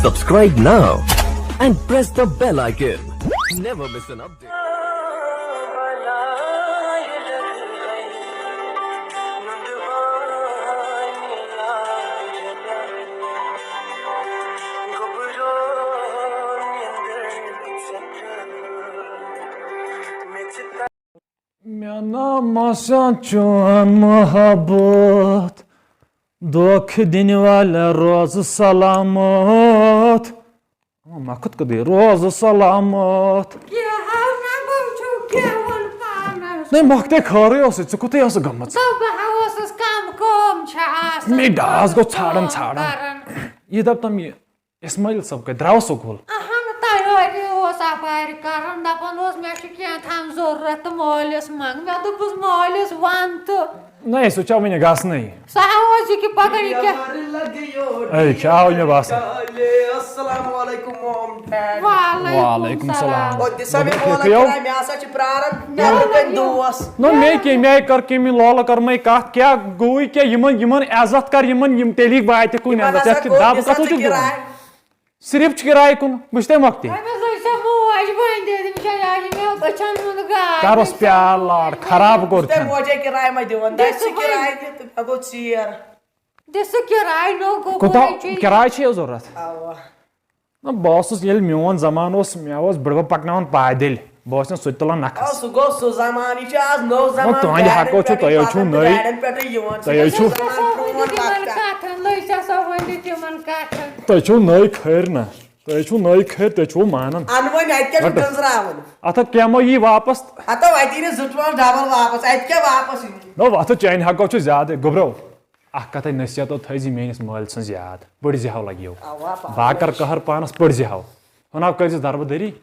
Subscribe now and press the bell icon. Never miss an update. Mea namasan çuan muhabbet Dok din vale roz salamat Ama makut kadi roz salamat Ne makte karıyorsun çukute yası gammat Me das go çaran çaran Ye dap tam İsmail sab ke draw sokol Sapari karan dapan os me acho que tam zorrat molhas mang me adubus molhas vanto Ne socha mine gas nahi sahoji ki pakadi ke Ay kya hoine bas Assalamu alaikum mom dad Waalaikum salam O de sabe bola que me asa te praran me tem duas No me kar ke mi lola kar mai kat kya goi ke yiman azat kar yiman yim telik vaite kun anda tek dab katu chu Sirf kiray kun biste makti Karos प्यार खराब करते हैं मुझे किराए में दिवन दस किराए दे तो अगो cheer Desu kiray no go Kuta kiray छे जरूरत आवा ना बॉस येल म्योन जमान ओस म्यावस बड़वा पकनावन पायदल बॉस ने सुतला नखस सु गो सु जमानी छ आज नो जमान तो आंज हको छु तो यो छु नई तो यो छु तो छु नई खैर ना तो छु नई खैर तो छु मानन अनवन आइत के गंजरावन अथ केमो ये वापस अतो वाइतीने जुटवा डबल वापस आइत के वापस नो अथ चैन हको छु ज्यादा गोब्रो अख कतै नसियत तो थैजी मेनिस मोबाइल सन याद बड़ी जे हाव लगियो बाकर कहर पानस पड़ जे हाव हना कज दरबदरी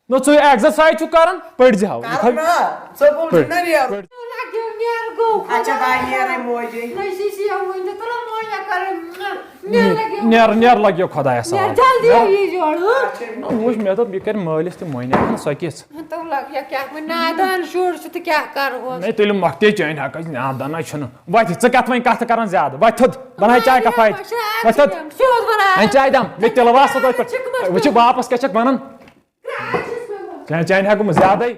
नो छु एक्सरसाइज छु करन पड़ जे हाव ना सब न यार अच्छा भाई यार मोजे नेर लगियो खुदाया सवाल जल्दी ये जोड़ वुश मे तो बिकर मालिस ते मोइने न सकिस तो लग या क्या मैं नादान शोर से तो क्या कर हो नहीं तेल मक्ते चैन हा कज नादान छन वाथ च कत वइन कत करन ज्यादा वाथ बनाय चाय का फायद वाथ शोर बना अन चाय दम मे तेल वास तो वच वापस के चक बनन चैन हा को ज्यादा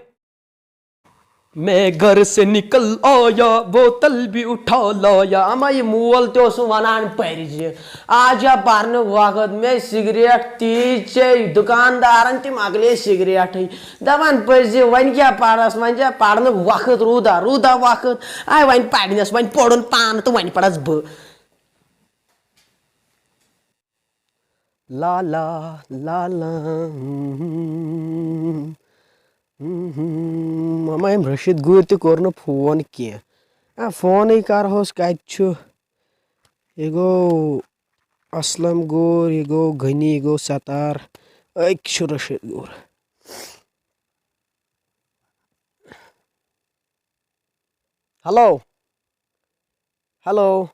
मैं घर से निकल आया बोतल भी उठा लाया अमा ये मूवल तो सु वनान परिज आज पारन वक्त में सिगरेट तीच दुकानदारन तिम अगले सिगरेट दवान परिज वन क्या पारस वन पारन वक्त रूदा रूदा वक्त आय वन पाडनस वन पड़न पान तो वन पड़स ब ला ला ला ला Mama im Rashid gur te korno phone kiya a phone ei kar hos kachu ego Aslam gur ego Ghani ego Satar ek Rashid gur hello hello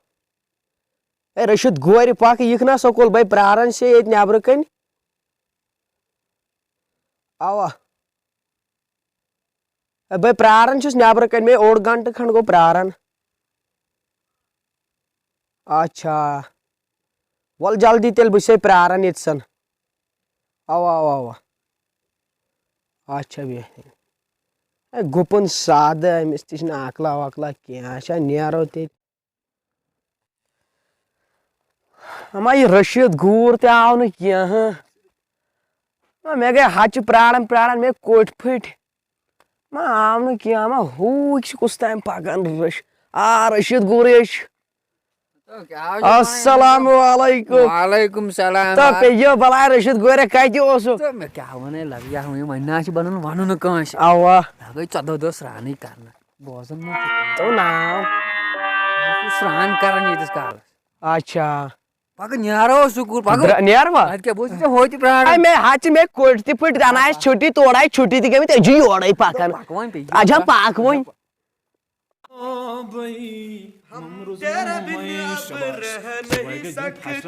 hey Rashid gur pak yikna sokol bhai praran se et nabr kan awa बे प्रारन छुस नबर कन में odd घंटे खंड गो प्रारन अच्छा वल जल्दी तेल बसे प्रारन इतसन आवा आवा आवा अच्छा बे गुपन सादा मिस्तिश ना अकला वकला क्या अच्छा नियारो ते हमारी रशीद गूर ते आओ न किया हां मैं गए हाच प्रारन में कोट फिट Ma amno kiama hu ik kustam pagan rush Rashid Guresh Assalamu alaikum वालेकुम सलाम तो पे यो बला Rashid Gure काiti ओसो तो मैं क्या होने लग गया हूं महीना से बनन वानु न कहां आवा भाई 14 दोस रानी करना भोजन में तो ना स्नान करनी इस काल अच्छा पग न्यारो सुकुर पग न्यार वा आज के बोलते होती प्राण आई मैं हाथ में कोटती फुट जाना है छोटी तोड़ाई छोटी थी कभी तेजी ओड़ाई पाकन आज हम पाक वो तेरे बिन अब रह नहीं सकते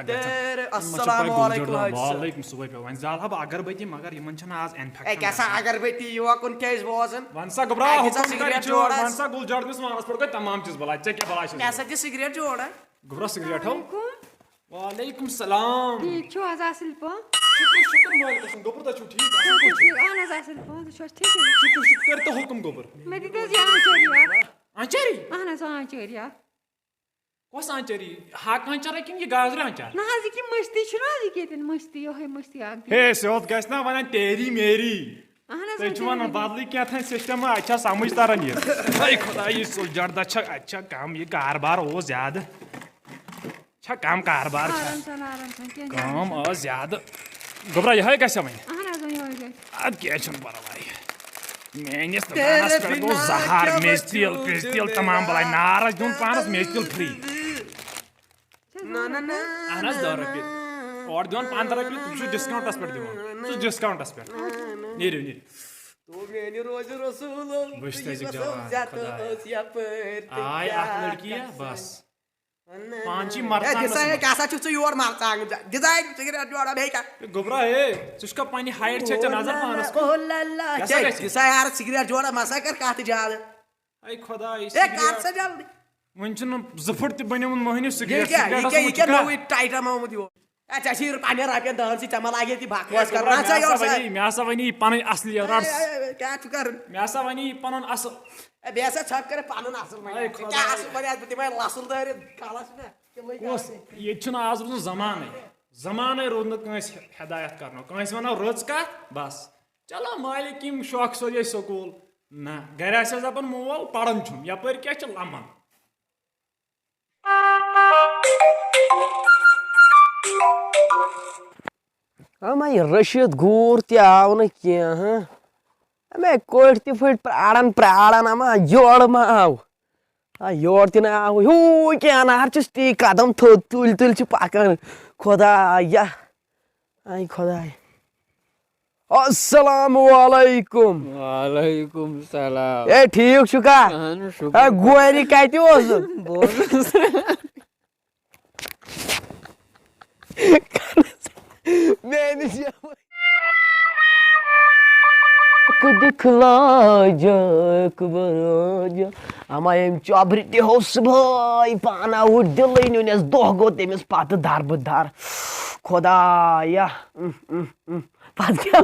तेरे अस्सलाम वालेकुम सुबह पे वन जाल हब अगरबत्ती मगर यमन छन आज इन्फेक्शन ए कैसा अगरबत्ती युवा कुन केस बोजन वंसा घबरा हुकुम कर जोड़ वंसा गुल जड़ दिस मानस पर कोई तमाम चीज बला चेक के बला कैसा की सिगरेट जोड़ा घबरा सिगरेट हो वालेकुम सलाम ठीक छो आज असल पो शुक्र शुक्र मालिकस गोबर ता छु ठीक अहन आज असल पो छो ठीक शुक्र शुक्र तो हुकुम गोबर मैं दिस या आंचरिया आंचरी अहन आज आंचरिया कस आंचरी हाक आंचर किन ये गाजर आंचर ना आज की मस्ती छु ना केतन मस्ती यो है मस्ती आग हे सोत गस ना वना तेरी मेरी अहन तै छु वना बदली क्या था सिस्टम अच्छा समझ तारन ये हाय खुदा ये सुलझड़ दा अच्छा काम ये कारबार हो ज्यादा अच्छा काम कारबार आराम सन के काम आ ज्यादा गोबरा यह कैसे मैं अहन आज यो है अब क्या छन परवाई मेनिस तमास कर दो जहर मेस्टिल तमाम बलाई नाराज दुन पानस मेस्टिल फ्री ना अहनस 10 रुपये और दोन 15 रुपये तुझे डिस्काउंट अस पर दिवन तू डिस्काउंट अस पर नीर तो मेनी रोज रसूल बुझते जी जवान आय आख लड़की है बस पांची मरता दिसाय कैसा छु योर मारता डिजाइन सिगरेट जोड़ा बेका गोबरा हे तुझका पानी हाइट छे नजर पानस ओ लल्ला दिसाय यार सिगरेट जोड़ा मसा कर कात जाद आई खुदा ए कात से जल्दी वंचन जफट त बने मोहनी ये सिगरेट क्या नवी टाइट मामू दियो अच्छा शिर पानी रापिया दहन सी चमा लागे ती भाकवास करना चाहिए और सही मैं आसा वनी पानी असली रस क्या तू कर मैं आसा वनी पानन अस ए बेसा छप करे पानन असल मैं क्या असल बने आज बिती मैं लसल दरे कालास ना कोस ये छन आज रोज जमाने रोन कंस हिदायत करनो कंस वना रोज का बस चलो मालिकिम शौक सो ये स्कूल ना घर आसे अपन मोल पढ़न छुम यपर क्या छ लमन मैं रशीद गूर तव न कह मैं कोट त फट प्राड़न अमा योर मा आव योर त आव हू क्या नार ती कदम तुल तुल पकान खुदा आई खुदा अस्सलाम वालेकुम वालेकुम सलाम ए ठीक छुका गोरी कत दिखला अमा चौबरी तो सुबह पाना उठ दिल नुनस दह गो तमिस पत दरबदार खुदाया पत क्या